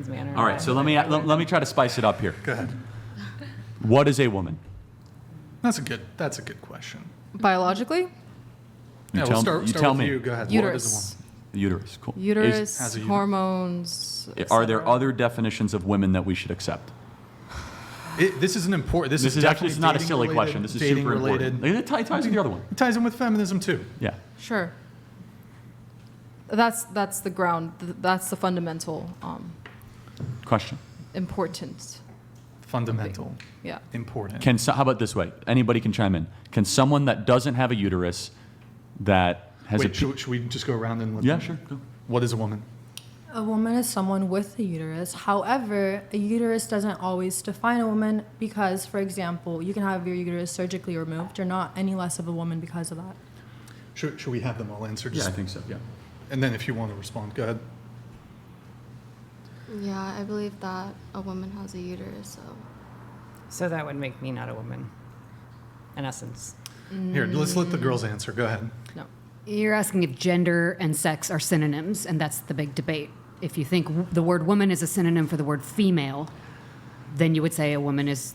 man or All right, so let me try to spice it up here. Go ahead. What is a woman? That's a good question. Biologically? Yeah, tell- we'll start you tell with me. you. Go ahead. Uterus. What is a woman? The uterus. Cool. Uterus, Has a uterus. hormones. Are there etc. other definitions of women that we should accept? This is an important. This is actually definitely not a dating silly related, question. This is dating super related. important. It ties into the other one. It ties in with feminism too. Yeah. Sure. That's the ground. That's the fundamental Question. importance. Fundamental. Yeah. Important. How about this way? Anybody can chime in. Can someone that doesn't have a uterus that has Wait, a... should we just go around and let Yeah, them- sure. Go. What is a woman? A woman is someone with a uterus. However, a uterus doesn't always define a woman because, for example, you can have your uterus surgically removed. You're not any less of a woman because of that. Should we have them all answer? Yeah, I think so. Yeah. And then if you want to respond, go ahead. Yeah, I believe that a woman has a uterus, so. So that would make me not a woman, in essence. Here, let's let the girls answer. Go ahead. No. You're asking if gender and sex are synonyms, and that's the big debate. If you think the word woman is a synonym for the word female, then you would say a woman has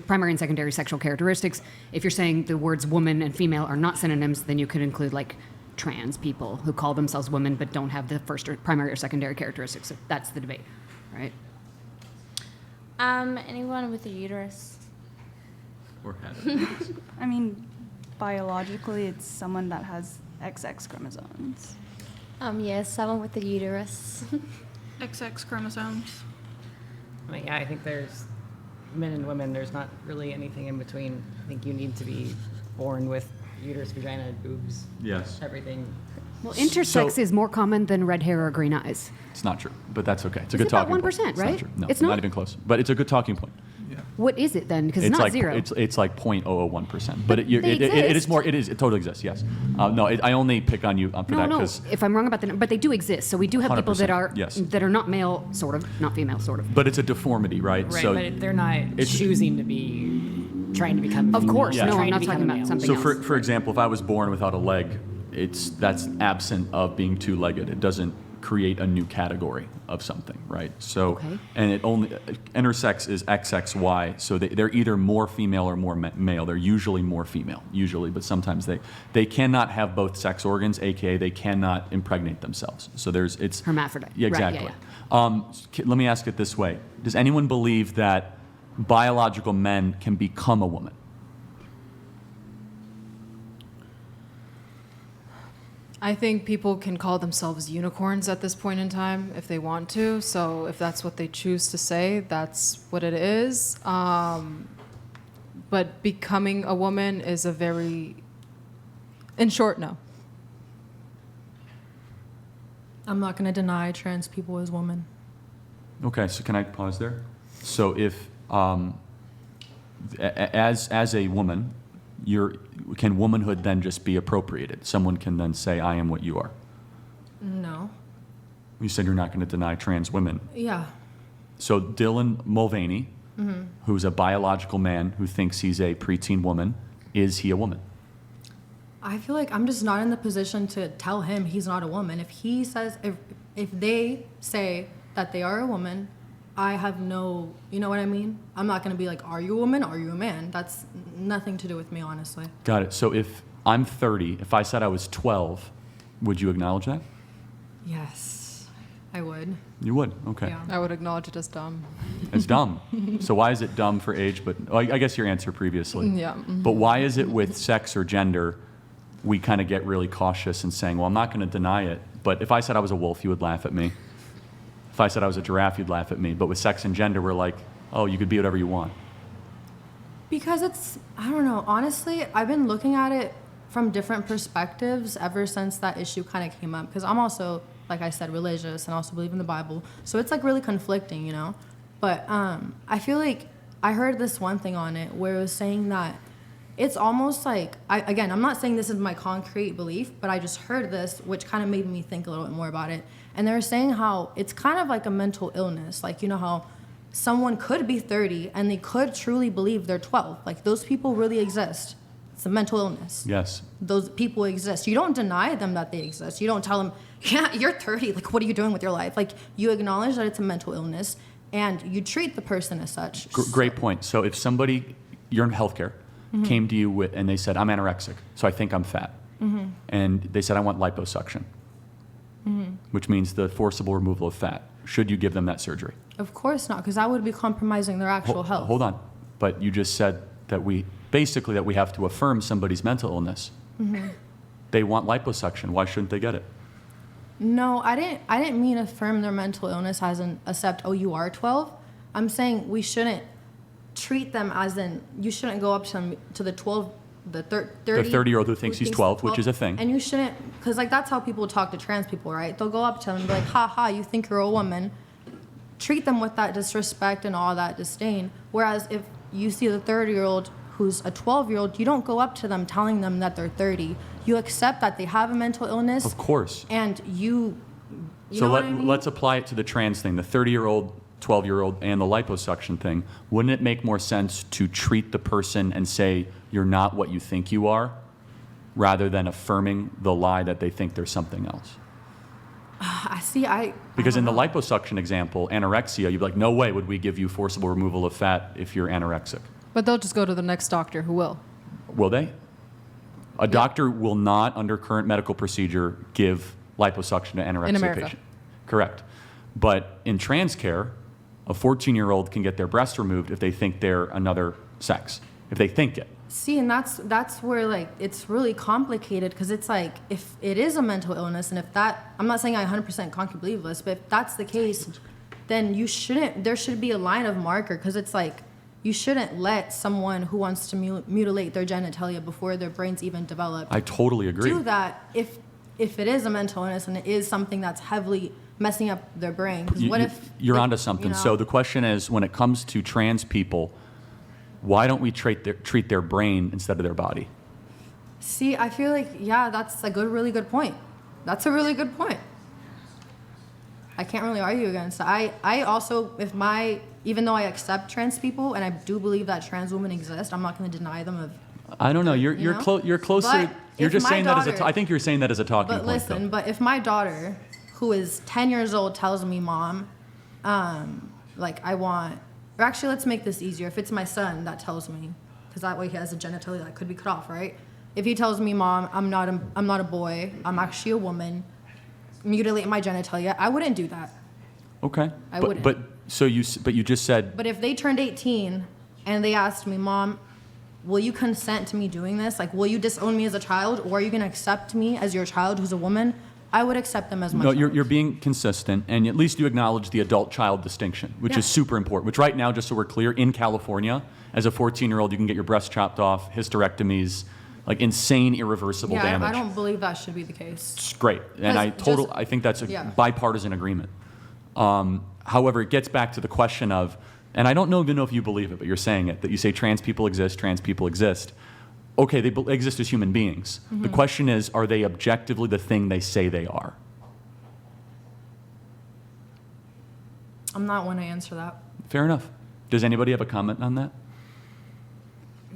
primary and secondary sexual characteristics. If you're saying the words woman and female are not synonyms, then you could include like trans people who call themselves women but don't have the first or primary or secondary characteristics. So that's the debate, right? Anyone with a uterus. Or had. I mean, biologically, it's someone that has XX chromosomes. Yes, someone with a uterus. XX chromosomes. I mean, yeah, I think there's men and women. There's not really anything in between. I think you need to be born with uterus, vagina, boobs, Yes. everything. Well, intersex So- is more common than red hair or green eyes. It's not true, but that's okay. It's a Is good it about talking 1%, point. It's right? not true. No, It's not not? even close. But it's a good talking point. What is it then? Because it's not like zero. It's like 0.001%. But They it is exist. more. It totally exists. Yes. No, I only pick on you for that No, because. if I'm wrong about but they do exist. So we do have people that 100%, are yes. that are not male, sort of, not female, sort of. But it's a deformity, right? Right, So, but they're not it's- choosing to be trying to become a Of female. course, Yeah. no, Trying I'm to not talking become a about male. something so else. for example, if I was born without a leg, that's absent of being two-legged. It doesn't create a new category of something, right? So, Okay. and it only intersex is XXY. So they're either more female or more male. They're usually more female, but sometimes they cannot have both sex organs, aka they cannot impregnate themselves. So it's Hermaphrodite. Yeah, Right, yeah, exactly. Let me ask it this way: does anyone believe that biological men can become a woman? I think people can call themselves unicorns at this point in time if they want to. So if that's what they choose to say, that's what it is. But becoming a woman is a very, in short, no. I'm not going to deny trans people as women. Okay, so can I pause there? So if, as a woman, can womanhood then just be appropriated? Someone can then say, I am what you are. No. You said you're not going to deny trans women. Yeah. So Dylan Mulvaney, who's a biological man who thinks he's a preteen woman, is he a woman? I feel like I'm just not in the position to tell him he's not a woman. If he says, if they say that they are a woman, I have no, you know what I mean? I'm not going to be like, are you a woman? Are you a man? That's nothing to do with me, honestly. Got it. So if I'm 30, if I said I was 12, would you acknowledge that? Yes, I would. You would? Okay. Yeah. I would acknowledge it as dumb. It's dumb. So why is it dumb for age? But I guess your answer previously. Yeah. But why is it with sex or gender, we kind of get really cautious and saying, well, I'm not going to deny it. But if I said I was a wolf, you would laugh at me. If I said I was a giraffe, you'd laugh at me. But with sex and gender, we're like, oh, you could be whatever you want. Because I don't know, honestly, I've been looking at it from different perspectives ever since that issue kind of came up. Because I'm also, like I said, religious and also believe in the Bible. So it's like really conflicting, you know? But I feel like I heard this one thing on it where it was saying that it's almost like, again, I'm not saying this is my concrete belief, but I just heard this, which kind of made me think a little bit more about it. And they were saying how it's kind of like a mental illness. Like, you know how someone could be 30 and they could truly believe they're 12. Like, those people really exist. It's a mental illness. Yes. Those people exist. You don't deny them that they exist. You don't tell them, yeah, you're 30. Like, what are you doing with your life? Like, you acknowledge that it's a mental illness and you treat the person as such. Great point. So if somebody, you're in healthcare, came to you and they said, I'm anorexic, so I think I'm fat. And they said, I want liposuction, which means the forcible removal of fat. Should you give them that surgery? Of course not, because that would be compromising their actual health. Hold on. But you just said that we have to affirm somebody's mental illness. They want liposuction. Why shouldn't they get it? No, I didn't mean affirm their mental illness as in accept, oh, you are 12. I'm saying we shouldn't treat them as in, you shouldn't go up to them, to the 12, the 30. The 30-year-old who thinks he's 12, which is a thing. And you shouldn't, because like that's how people talk to trans people, right? They'll go up to them and be like, ha ha, you think you're a woman. Treat them with that disrespect and all that disdain. Whereas if you see the 30-year-old who's a 12-year-old, you don't go up to them telling them that they're 30. You accept that they have a mental illness. Of course. And you So know what I mean? let's apply it to the trans thing, the 30-year-old, 12-year-old, and the liposuction thing. Wouldn't it make more sense to treat the person and say, you're not what you think you are, rather than affirming the lie that they think there's something else? Because in the liposuction example, anorexia, you'd be like, no way would we give you forcible removal of fat if you're anorexic. But they'll just go to the next doctor who will. Will they? A doctor will not, under current medical procedure, give liposuction to anorexia In America. patient. Correct. But in trans care, a 14-year-old can get their breast removed if they think they're another sex, if they think it. See, and that's where like it's really complicated because it's like if it is a mental illness and if that, I'm not saying I 100% can't believe this, but if that's the case, then there should be a line of marker because it's like you shouldn't let someone who wants to mutilate their genitalia before their brains even develop. I totally agree. Do that if it is a mental illness and it is something that's heavily messing up their brain. 'Cause what if you're onto something? You know, So the question is, when it comes to trans people, why don't we treat their brain instead of their body? See, I feel like, yeah, that's a really good point. That's a really good point. I can't really argue against it. I also, even though I accept trans people and I do believe that trans women exist, I'm not going to deny them of. I don't know. You're know? You're closer. But You're if just my saying that as daughter- I think you're saying that as a talking But point. listen, though. but if my daughter, who is 10 years old, tells me, Mom, like I want, or actually let's make this easier. If it's my son that tells me, because that way he has a genitalia that could be cut off, right? If he tells me, Mom, I'm not a boy, I'm actually a woman, mutilate my genitalia, I wouldn't do that. Okay. I but, wouldn't. But you just said. But if they turned 18 and they asked me, Mom, will you consent to me doing this? Like, will you disown me as a child, or are you going to accept me as your child who's a woman? I would accept them as my No, child. you're being consistent, and at least you acknowledge the adult-child distinction, which Yeah. is super important. Which right now, just so we're clear, in California, as a 14-year-old, you can get your breast chopped off, hysterectomies, like insane, irreversible Yeah, damage. I don't believe that should be the case. It's great, and I think that's a Yeah. bipartisan agreement. However, it gets back to the question of, and I don't even know if you believe it, but you're saying it, that you say trans people exist. Okay, they exist as human beings. The question is, are they objectively the thing they say they are? I'm not one to answer that. Fair enough. Does anybody have a comment on that?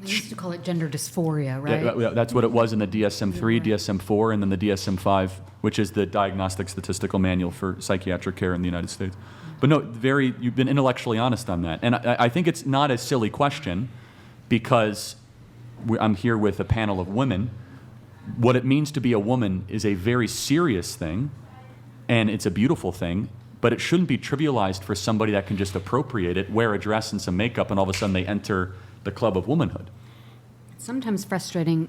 They used to call it gender dysphoria, right? Yeah, that's what it was in the DSM-3, DSM-4, and then the DSM-5, which is the Diagnostic Statistical Manual for Psychiatric Care in the United States. But no, you've been intellectually honest on that. And I think it's not a silly question because I'm here with a panel of women. What it means to be a woman is a very serious thing, and it's a beautiful thing, but it shouldn't be trivialized for somebody that can just appropriate it, wear a dress and some makeup, and all of a sudden they enter the club of womanhood. It's sometimes frustrating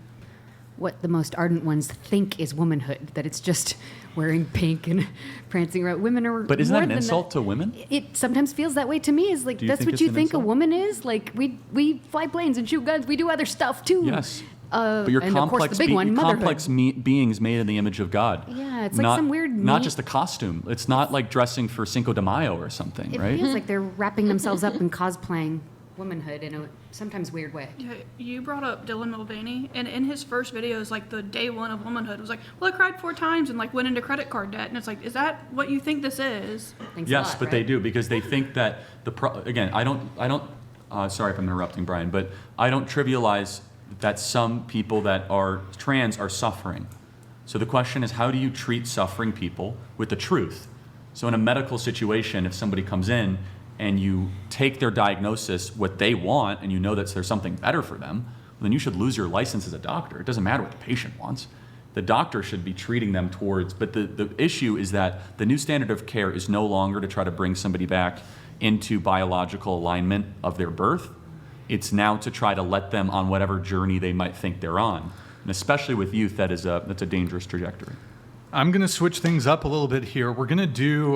what the most ardent ones think is womanhood, that it's just wearing pink and prancing around. Women are But isn't that more an than insult to women? It sometimes feels that way to me. Is like, Do you that's think what it's you an think a insult? woman is? Like, we fly planes and shoot guns. We do other stuff, too. Yes. But you're and complex, of course, the big one, motherhood. complex beings made in the image of God. Yeah, it's like some weird Not neat- just a costume. It's not like dressing for Cinco de Mayo or something, It right? feels like they're wrapping themselves up in cosplaying womanhood in a sometimes weird way. Yeah, you brought up Dylan Mulvaney, and in his first videos, like the day one of womanhood, was like, well, I cried 4 times and like went into credit card debt, and it's like, is that what you think this is? Thanks a Yes, lot, but they right? do because they think that again, I don't. Sorry if I'm interrupting, Brian, but I don't trivialize that some people that are trans are suffering. So the question is, how do you treat suffering people with the truth? So in a medical situation, if somebody comes in and you take their diagnosis, what they want, and you know that there's something better for them, then you should lose your license as a doctor. It doesn't matter what the patient wants. The doctor should be treating them towards, but the issue is that the new standard of care is no longer to try to bring somebody back into biological alignment of their birth. It's now to try to let them on whatever journey they might think they're on. And especially with youth, that's a dangerous trajectory. I'm going to switch things up a little bit here. We're going to do